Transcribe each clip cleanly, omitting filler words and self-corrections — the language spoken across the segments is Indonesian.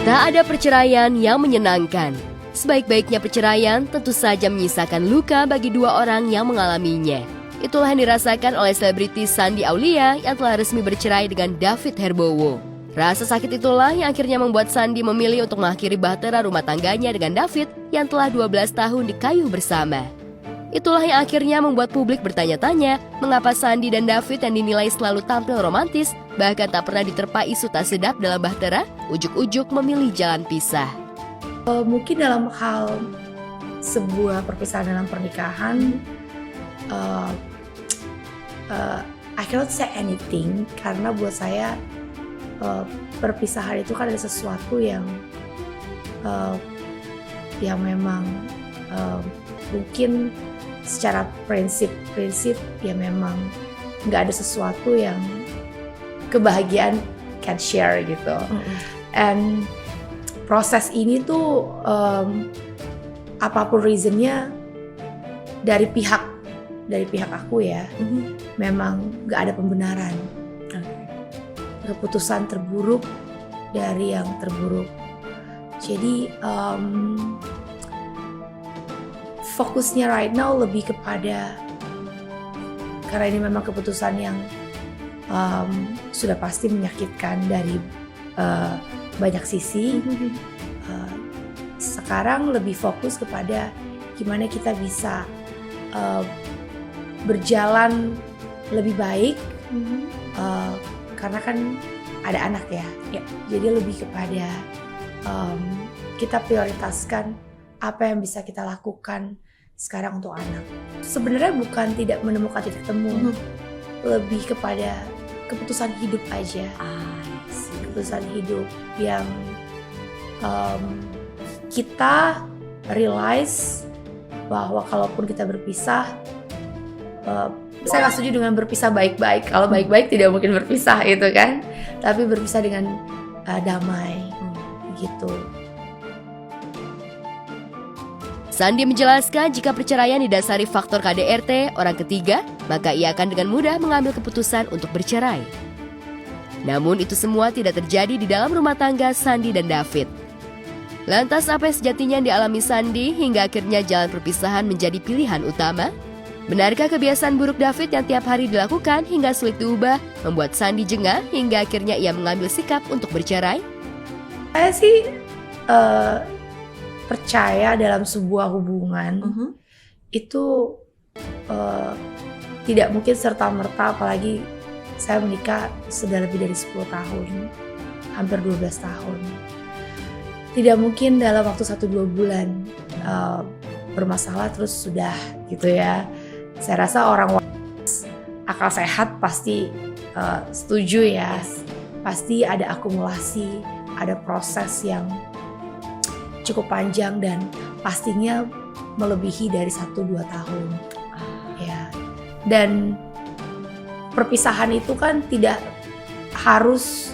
Tak ada perceraian yang menyenangkan. Sebaik-baiknya perceraian tentu saja menyisakan luka bagi dua orang yang mengalaminya. Itulah yang dirasakan oleh selebriti Shandy Aulia yang telah resmi bercerai dengan David Herbowo. Rasa sakit itulah yang akhirnya membuat Shandy memilih untuk mengakhiri bahtera rumah tangganya dengan David yang telah 12 tahun dikayuh bersama. Itulah yang akhirnya membuat publik bertanya-tanya mengapa Shandy dan David yang dinilai selalu tampil romantis, bahkan tak pernah diterpa isu tak sedap dalam bahtera, ujuk-ujuk memilih jalan pisah. Mungkin dalam hal sebuah perpisahan dalam pernikahan, I cannot say anything karena buat saya perpisahan itu kan ada sesuatu yang memang mungkin secara prinsip ya memang nggak ada sesuatu yang kebahagiaan can share gitu. And proses ini tuh apapun reasonnya dari pihak aku ya, memang nggak ada pembenaran. Keputusan terburuk dari yang terburuk. Jadi fokusnya right now lebih kepada, karena ini memang keputusan yang sudah pasti menyakitkan dari banyak sisi. Sekarang lebih fokus kepada gimana kita bisa berjalan lebih baik, karena kan ada anak ya. Jadi lebih kepada kita prioritaskan apa yang bisa kita lakukan sekarang untuk anak. Sebenarnya bukan tidak menemukan titik temu, lebih kepada keputusan hidup aja. Keputusan hidup yang kita realize bahwa kalaupun kita berpisah, saya nggak setuju dengan berpisah baik-baik. Kalau baik-baik tidak mungkin berpisah gitu kan, tapi berpisah dengan damai gitu. Shandy menjelaskan jika perceraian didasari faktor KDRT orang ketiga, maka ia akan dengan mudah mengambil keputusan untuk bercerai. Namun itu semua tidak terjadi di dalam rumah tangga Shandy dan David. Lantas apa yang sejatinya dialami Shandy hingga akhirnya jalan perpisahan menjadi pilihan utama? Benarkah kebiasaan buruk David yang tiap hari dilakukan hingga sulit diubah membuat Shandy jengah hingga akhirnya ia mengambil sikap untuk bercerai? Saya sih percaya dalam sebuah hubungan itu tidak mungkin serta-merta, apalagi saya menikah sudah lebih dari 10 tahun, hampir 12 tahun. Tidak mungkin dalam waktu 1-2 bulan bermasalah terus sudah gitu ya. Saya rasa orang akal sehat pasti setuju ya. Pasti ada akumulasi, ada proses yang cukup panjang dan pastinya melebihi dari 1-2 tahun. Ya. Dan perpisahan itu kan tidak harus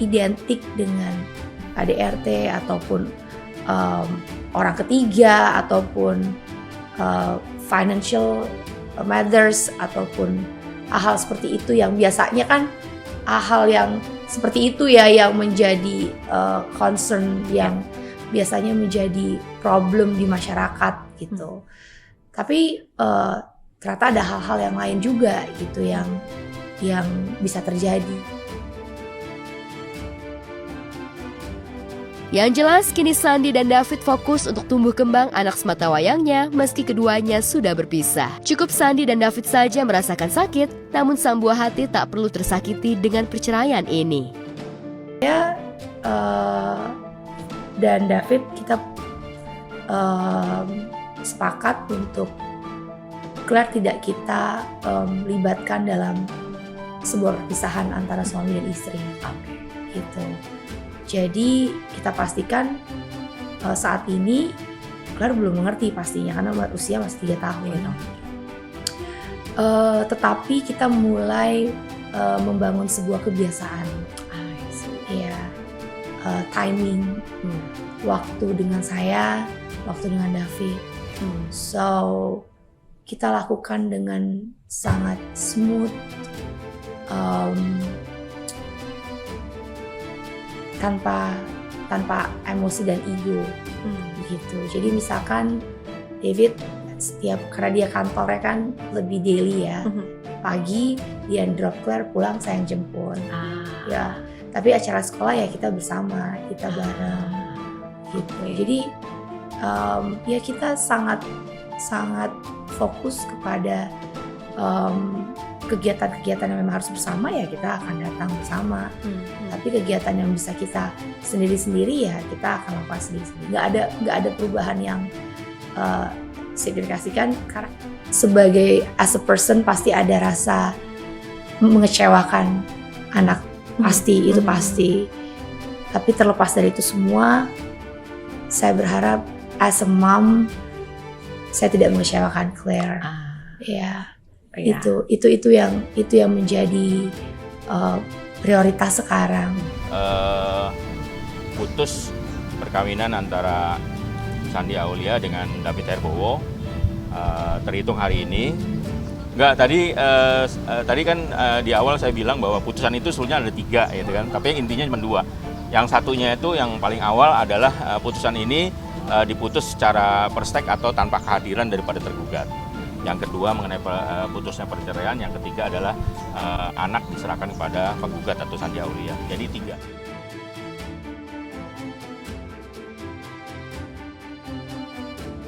identik dengan KDRT ataupun orang ketiga ataupun financial matters ataupun hal-hal seperti itu yang biasanya kan hal-hal yang seperti itu ya yang menjadi concern yang biasanya menjadi problem di masyarakat gitu. Tapi ternyata ada hal-hal yang lain juga gitu yang bisa terjadi. Yang jelas kini Shandy dan David fokus untuk tumbuh kembang anak sematawayangnya meski keduanya sudah berpisah. Cukup Shandy dan David saja merasakan sakit, namun sang buah hati tak perlu tersakiti dengan perceraian ini. Ya, dan David kita sepakat untuk Claire tidak kita libatkan dalam sebuah perpisahan antara suami dan istri. Gitu. Jadi kita pastikan saat ini Claire belum mengerti pastinya karena usia masih 3 tahun. Tetapi kita mulai membangun sebuah kebiasaan. Ya, timing, waktu dengan saya, waktu dengan David. So kita lakukan dengan sangat smooth, tanpa tanpa emosi dan ego gitu. Jadi misalkan David karena dia kantornya kan lebih daily ya, pagi dia drop Claire, pulang saya yang jemput. Ya, tapi acara sekolah ya kita bersama, kita bareng gitu. Jadi ya kita sangat fokus kepada kegiatan-kegiatan yang memang harus bersama, ya kita akan datang bersama. Tapi kegiatan yang bisa kita sendiri-sendiri ya kita akan lakukan sendiri-sendiri. Nggak ada perubahan yang signifikan, karena sebagai as a person pasti ada rasa mengecewakan anak, pasti itu pasti. Tapi terlepas dari itu semua, saya berharap as a mom saya tidak mengecewakan Claire. Ya. Itu yang menjadi prioritas sekarang. Putus perkawinan antara Sandi Aulia dengan David Herbowo terhitung hari ini. Tadi kan di awal saya bilang bahwa putusan itu sebenarnya ada 3 gitu kan, tapi intinya cuma 2. Yang satunya itu yang paling awal adalah putusan ini diputus secara perstek atau tanpa kehadiran daripada tergugat. Yang kedua mengenai putusnya perceraian, yang ketiga adalah anak diserahkan kepada penggugat atau Sandi Aulia. Jadi 3.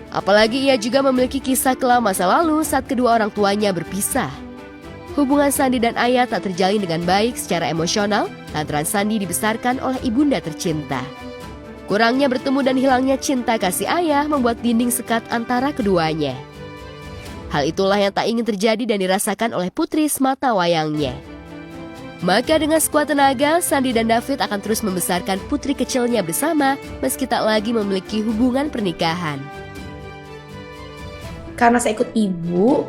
Apalagi ia juga memiliki kisah kelam masa lalu saat kedua orang tuanya berpisah. Hubungan Sandi dan ayah tak terjalin dengan baik secara emosional lantaran Sandi dibesarkan oleh ibunda tercinta. Kurangnya bertemu dan hilangnya cinta kasih ayah membuat dinding sekat antara keduanya. Hal itulah yang tak ingin terjadi dan dirasakan oleh putri semata wayangnya. Maka dengan sekuat tenaga, Sandi dan David akan terus membesarkan putri kecilnya bersama meski tak lagi memiliki hubungan pernikahan. Karena saya ikut ibu,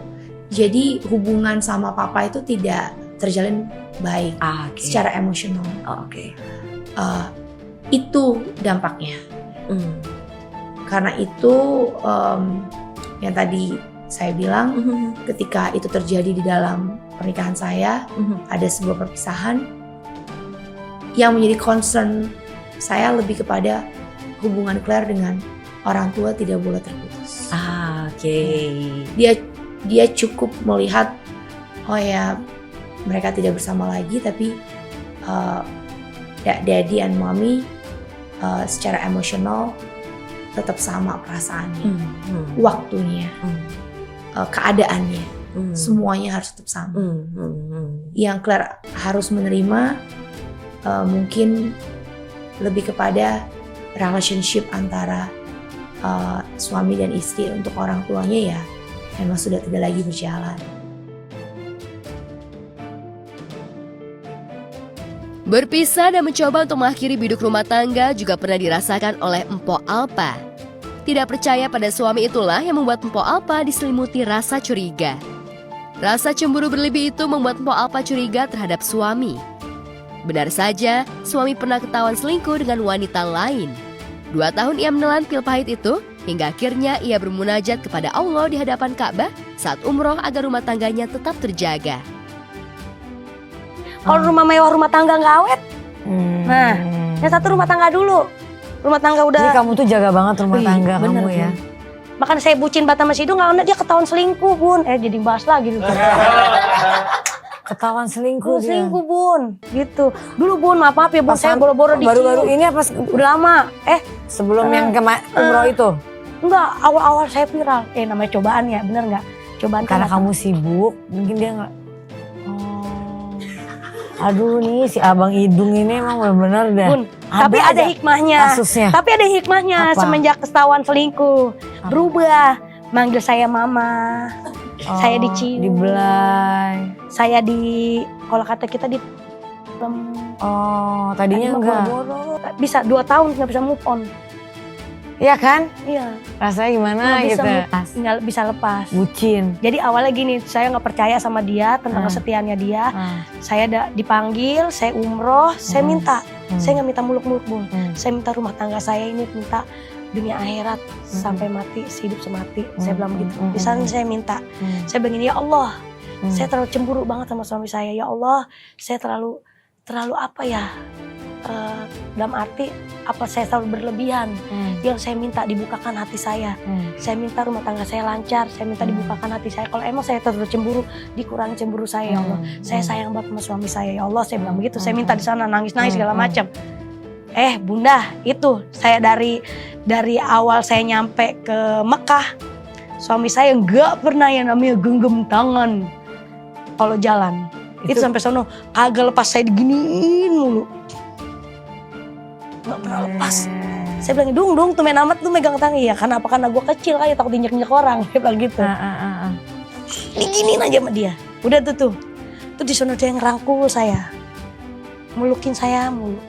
jadi hubungan sama papa itu tidak terjalin baik secara emosional. Itu dampaknya. Karena itu yang tadi saya bilang, ketika itu terjadi di dalam pernikahan saya, ada sebuah perpisahan, yang menjadi concern saya lebih kepada hubungan Claire dengan orang tua tidak boleh terputus. Dia cukup melihat, oh ya mereka tidak bersama lagi, tapi daddy and mommy secara emosional tetap sama perasaannya, waktunya, keadaannya, semuanya harus tetap sama. Yang Claire harus menerima mungkin lebih kepada relationship antara suami dan istri untuk orang tuanya ya memang sudah tidak lagi berjalan. Berpisah dan mencoba untuk mengakhiri biduk rumah tangga juga pernah dirasakan oleh Mpok Alpa. Tidak percaya pada suami itulah yang membuat Mpok Alpa diselimuti rasa curiga. Rasa cemburu berlebih itu membuat Mpok Alpa curiga terhadap suami. Benar saja, suami pernah ketahuan selingkuh dengan wanita lain. 2 tahun ia menelan pil pahit itu, hingga akhirnya ia bermunajat kepada Allah di hadapan Ka'bah saat umroh agar rumah tangganya tetap terjaga. Kalau rumah mewah rumah tangga nggak awet, nah yang satu rumah tangga dulu. Rumah tangga udah. Jadi kamu tuh jaga banget rumah tangga kamu ya. Makanya saya bucin bata sama si Sidu, nggak dia ketahuan selingkuh bun. Jadi bahas lagi gitu. Ketahuan selingkuh dia. Selingkuh bun, gitu. Dulu bun, maaf ya bun, saya boro-boro dicium. Baru-baru ini apa? Udah lama. Sebelum yang umroh itu? Enggak, awal-awal saya viral. Namanya cobaan ya, bener nggak? Cobaan karena kamu sibuk, mungkin dia nggak. Aduh nih si abang hidung ini emang benar-benar dah. Bun, tapi ada hikmahnya. Kasusnya. Tapi ada hikmahnya. Apa? Semenjak ketahuan selingkuh, berubah. Manggil saya mama. Saya dicium. Dibelai. Saya kalau kata kita di tadinya enggak. Bisa 2 tahun nggak bisa move on. Iya kan? Iya. Rasanya gimana gitu? Nggak bisa lepas. Bucin. Jadi awalnya gini, saya nggak percaya sama dia tentang kesetiaannya dia. Saya dipanggil, saya umroh, saya minta. Saya nggak minta muluk-muluk bun. Saya minta rumah tangga saya ini, minta dunia akhirat sampai mati, hidup semati. Saya bilang begitu. Di sana saya minta. Saya bilang ya Allah, saya terlalu cemburu banget sama suami saya. Ya Allah, saya terlalu apa ya? dalam arti apa saya selalu berlebihan. Yang saya minta dibukakan hati saya. Saya minta rumah tangga saya lancar, saya minta dibukakan hati saya. Kalau emang saya terlalu cemburu, dikurangi cemburu saya ya Allah. Saya sayang banget sama suami saya ya Allah, saya bilang begitu. Saya minta di sana nangis-nangis segala macam. Bunda, itu saya dari awal saya nyampe ke Mekah, suami saya nggak pernah yang namanya genggam tangan kalau jalan. Itu sampai sono kagak lepas, saya diginiin mulu. Nggak pernah lepas. Saya bilang, dung tuh main amat tuh megang tangan. Ya karena gue kecil kayak takut injek-injek orang. Dia bilang gitu. Diginiin aja sama dia. Udah tuh di sono dia ngerangkul saya. Melukin saya mulu.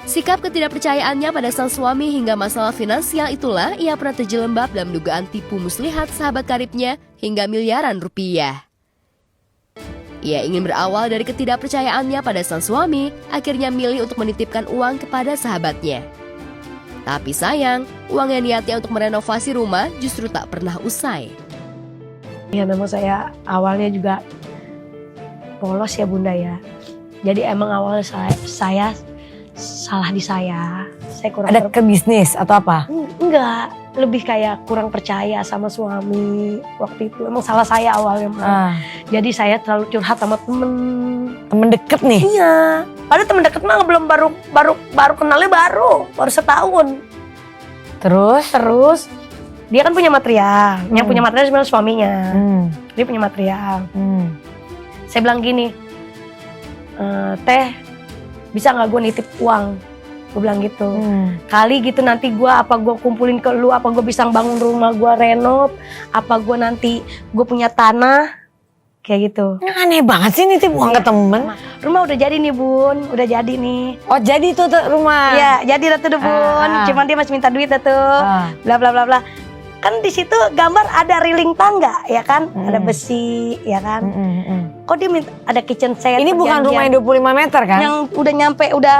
Sikap ketidakpercayaannya pada sang suami hingga masalah finansial itulah ia pernah terjelembab dalam dugaan tipu muslihat sahabat karibnya hingga miliaran rupiah. Ia ingin berawal dari ketidakpercayaannya pada sang suami, akhirnya milih untuk menitipkan uang kepada sahabatnya. Tapi sayang, uang yang niatnya untuk merenovasi rumah justru tak pernah usai. Ya memang saya awalnya juga polos ya Bunda ya. Jadi emang awalnya saya salah di saya kurang Ada ke bisnis atau apa? Enggak, lebih kayak kurang percaya sama suami waktu itu. Emang salah saya awalnya. Jadi saya terlalu curhat sama Temen deket nih? Iya, padahal temen deket mah belum baru kenalnya baru setahun. Terus dia kan punya material, yang punya material sebenarnya suaminya. Dia punya material. Saya bilang gini, Teh, bisa nggak gue nitip uang? Gue bilang gitu. Kali gitu nanti gue kumpulin ke lu, apa gue bisa bangun rumah gue renov, apa gue nanti gue punya tanah, kayak gitu. Aneh banget sih nitip uang ke temen. Rumah udah jadi nih Bun, udah jadi nih. Oh jadi tuh rumah? Iya, jadi tuh Bun. Cuman dia masih minta duit tuh. Bla bla bla bla. Kan di situ gambar ada riling tangga, ya kan? Ada besi, ya kan? Kok dia minta ada kitchen set? Ini bukan rumah yang 25 meter kan? Yang udah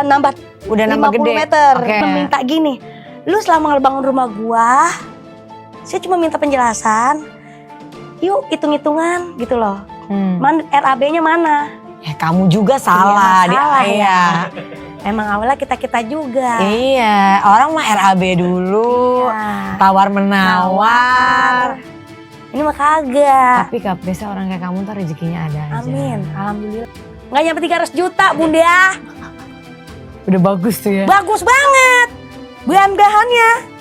nambah gede. meter. Okay. Minta gini, lu selama ngebangun rumah gua, saya cuma minta penjelasan. Yuk hitung-hitungan gitu loh. RAB-nya mana? Ya kamu juga salah. Ya. Emang awalnya kita juga. Iya, orang mah RAB dulu, tawar menawar. Ini mah kagak. Tapi biasa orang kayak kamu tuh rezekinya ada aja. Amin, alhamdulillah. Nggak nyampe 300 juta Bunda. Udah bagus tuh ya. Bagus banget. Bahan-bahannya.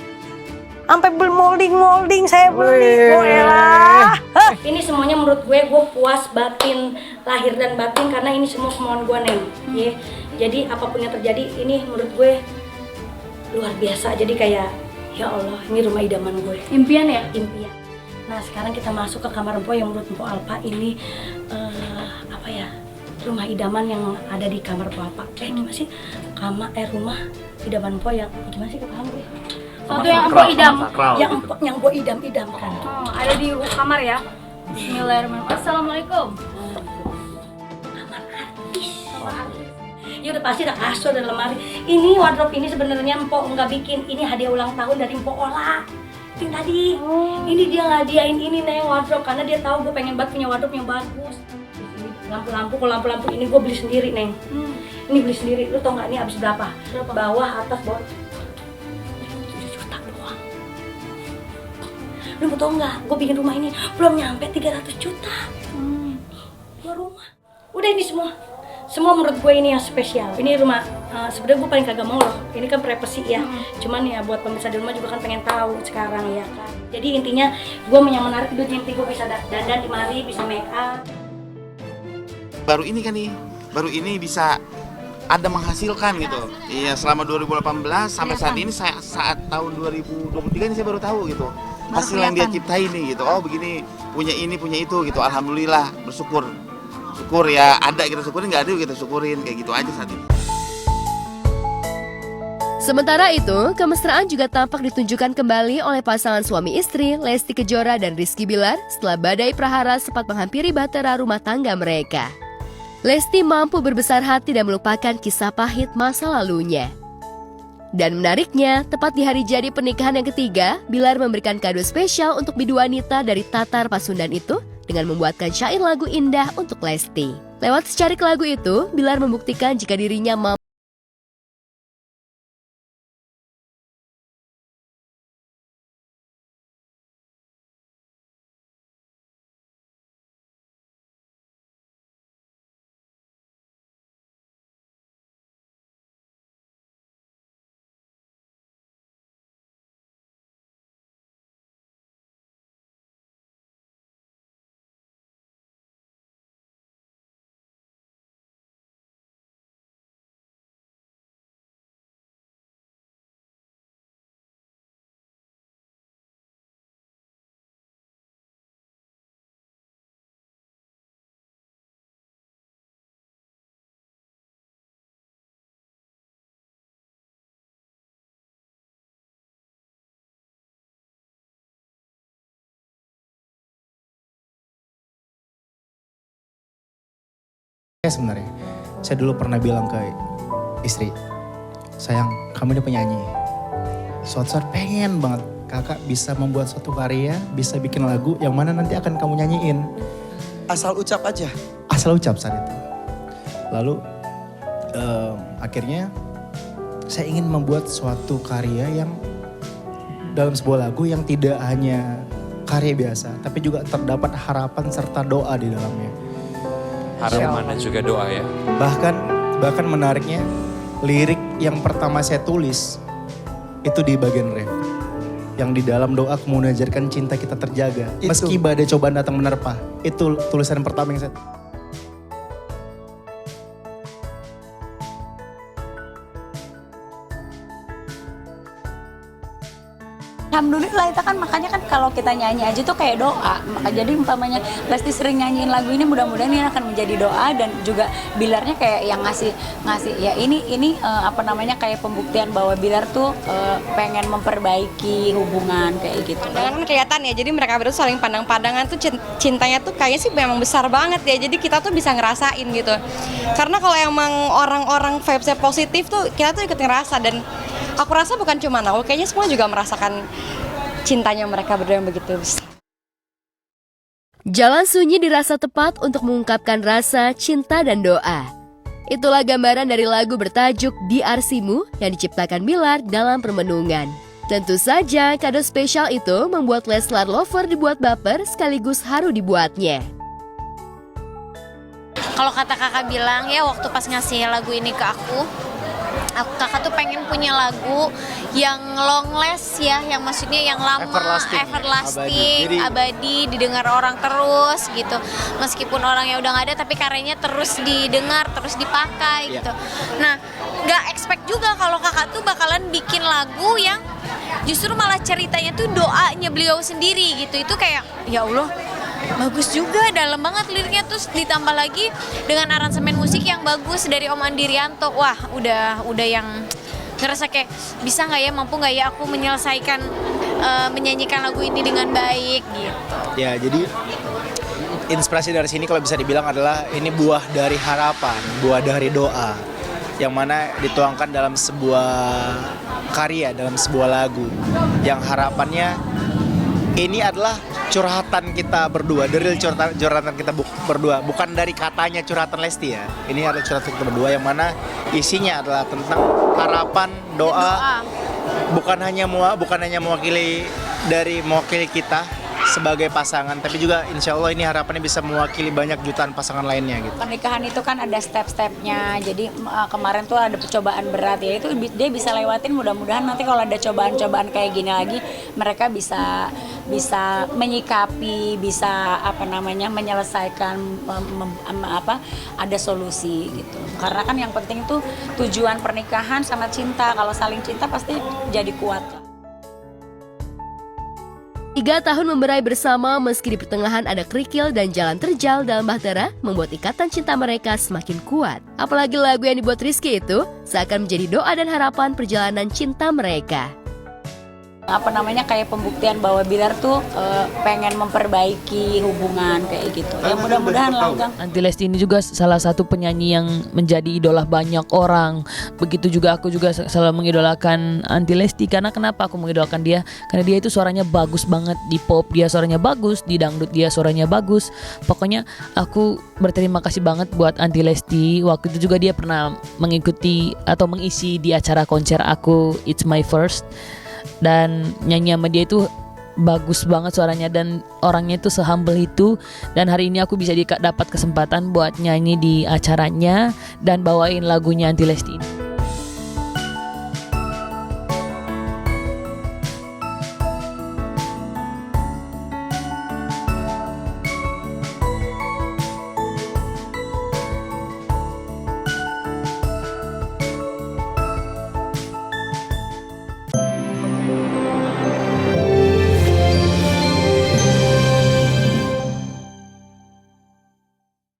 Sampai molding saya beli. Oh elah. Ini semuanya menurut gue puas batin, lahir dan batin karena ini semua kemauan gue Neng. Ya. Jadi apapun yang terjadi ini menurut gue luar biasa. Jadi kayak ya Allah ini rumah idaman gue. Impian ya? Impian. Nah sekarang kita masuk ke kamar Empo yang menurut Empo Alpa ini rumah idaman yang ada di kamar Empo Alpa. Gimana sih? Rumah idaman Empo yang gimana sih kepaham gue? Satu yang Empo idam. Yang Empo idam-idamkan. Oh, ada di kamar ya. Bismillahirrahmanirrahim. Assalamualaikum. Kamar artis. Ya udah pasti ada kasur dan lemari. Ini wardrobe ini sebenarnya Empo nggak bikin. Ini hadiah ulang tahun dari Empo Ola. Ini tadi. Ini dia ngadiain ini Neng wardrobe karena dia tahu gue pengen banget punya wardrobe yang bagus. Lampu-lampu ini gue beli sendiri Neng. Ini beli sendiri. Lu tau nggak ini habis berapa? Bawah, atas, bawah. 7 juta doang. Lu tau nggak? Gue bikin rumah ini belum nyampe 300 juta. Dua rumah. Udah ini semua menurut gue ini yang spesial. Ini rumah sebenarnya gue paling kagak mau loh. Ini kan privacy ya. Cuman ya buat pemirsa di rumah juga kan pengen tahu sekarang ya kan. Jadi intinya gue yang menarik itu inti gue bisa dandan di mari, bisa make up. Baru ini bisa ada menghasilkan gitu. Iya, selama 2018 sampai saat ini saat tahun 2023 ini saya baru tahu gitu. Hasil yang dia ciptain nih gitu. Oh, begini, punya ini, punya itu gitu. Alhamdulillah, bersyukur. Syukur ya, ada kita syukurin, nggak ada kita syukurin, kayak gitu aja saat ini. Sementara itu, kemesraan juga tampak ditunjukkan kembali oleh pasangan suami istri Lesti Kejora dan Rizky Bilar setelah badai prahara sempat menghampiri bahtera rumah tangga mereka. Lesti mampu berbesar hati dan melupakan kisah pahit masa lalunya. Dan menariknya, tepat di hari jadi pernikahan yang ketiga, Bilar memberikan kado spesial untuk bidu wanita dari Tatar Pasundan itu dengan membuatkan syair lagu indah untuk Lesti. Lewat secarik lagu itu, Bilar membuktikan jika dirinya mampu Sebenarnya saya dulu pernah bilang ke istri, sayang kamu ini penyanyi, suatu saat pengen banget kakak bisa membuat suatu karya, bisa bikin lagu yang mana nanti akan kamu nyanyiin. Asal ucap aja. Asal ucap saat itu. Lalu akhirnya saya ingin membuat suatu karya yang dalam sebuah lagu yang tidak hanya karya biasa, tapi juga terdapat harapan serta doa di dalamnya. Harapan dan juga doa ya. Bahkan menariknya, lirik yang pertama saya tulis itu di bagian ref. Yang di dalam doa mengajarkan cinta kita terjaga. Meski badai cobaan datang menerpa. Itu tulisan pertama yang saya... Alhamdulillah itu kan makanya kan kalau kita nyanyi aja tuh kayak doa. Maka jadi umpamanya Lesti sering nyanyiin lagu ini, mudah-mudahan ini akan menjadi doa dan juga Bilarnya kayak yang ngasih ya ini apa namanya kayak pembuktian bahwa Bilar tuh pengen memperbaiki hubungan kayak gitu. Pandangan kan kelihatan ya, jadi mereka berdua saling pandang-pandangan tuh cintanya tuh kayaknya sih memang besar banget ya. Jadi kita tuh bisa ngerasain gitu. Karena kalau emang orang-orang vibes-nya positif tuh kita tuh ikut ngerasa dan aku rasa bukan cuma aku, kayaknya semua juga merasakan cintanya mereka berdua yang begitu besar. Jalan sunyi dirasa tepat untuk mengungkapkan rasa, cinta, dan doa. Itulah gambaran dari lagu bertajuk Di Arsimu yang diciptakan Bilar dalam permenungan. Tentu saja kado spesial itu membuat Leslar Lover dibuat baper sekaligus haru dibuatnya. Kalau kata kakak bilang ya waktu pas ngasih lagu ini ke aku, kakak tuh pengen punya lagu yang long last ya, yang maksudnya yang lama, everlasting, abadi, didengar orang terus gitu. Meskipun orangnya udah gak ada, tapi karyanya terus didengar, terus dipakai gitu. Nah, gak expect juga kalau kakak tuh bakalan bikin lagu yang justru malah ceritanya tuh doanya beliau sendiri gitu. Itu kayak, ya Allah, bagus juga, dalam banget liriknya, terus ditambah lagi dengan aransemen musik yang bagus dari Om Andi Rianto. Wah, udah yang ngerasa kayak bisa nggak ya, mampu nggak ya aku menyelesaikan menyanyikan lagu ini dengan baik gitu. Ya, jadi inspirasi dari sini kalau bisa dibilang adalah ini buah dari harapan, buah dari doa yang mana dituangkan dalam sebuah karya, dalam sebuah lagu yang harapannya ini adalah curhatan kita berdua, dari curhatan kita berdua, bukan dari katanya curhatan Lesti ya. Ini adalah curhatan kita berdua yang mana isinya adalah tentang harapan, doa. Bukan hanya mewakili kita sebagai pasangan, tapi juga insya Allah ini harapannya bisa mewakili banyak jutaan pasangan lainnya gitu. Pernikahan itu kan ada step-stepnya, jadi kemarin tuh ada percobaan berat ya, itu dia bisa lewatin. Mudah-mudahan nanti kalau ada cobaan-cobaan kayak gini lagi, mereka bisa menyikapi, bisa menyelesaikan, ada solusi gitu. Karena kan yang penting tuh tujuan pernikahan sama cinta, kalau saling cinta pasti jadi kuat lah. 3 tahun memberai bersama meski di pertengahan ada kerikil dan jalan terjal dalam bahtera membuat ikatan cinta mereka semakin kuat. Apalagi lagu yang dibuat Rizky itu seakan menjadi doa dan harapan perjalanan cinta mereka. Kayak pembuktian bahwa Bilar tuh pengen memperbaiki hubungan kayak gitu. Ya mudah-mudahan langgeng. Anti Lesti ini juga salah satu penyanyi yang menjadi idola banyak orang. Begitu juga aku juga selalu mengidolakan Anti Lesti. Karena kenapa aku mengidolakan dia? Karena dia itu suaranya bagus banget. Di pop dia suaranya bagus, di dangdut dia suaranya bagus. Pokoknya aku berterima kasih banget buat Anti Lesti. Waktu itu juga dia pernah mengikuti atau mengisi di acara konser aku It's My First. Dan nyanyi sama dia itu bagus banget suaranya dan orangnya itu se-humble itu. Dan hari ini aku bisa dapat kesempatan buat nyanyi di acaranya dan bawain lagunya Anti Lesti ini.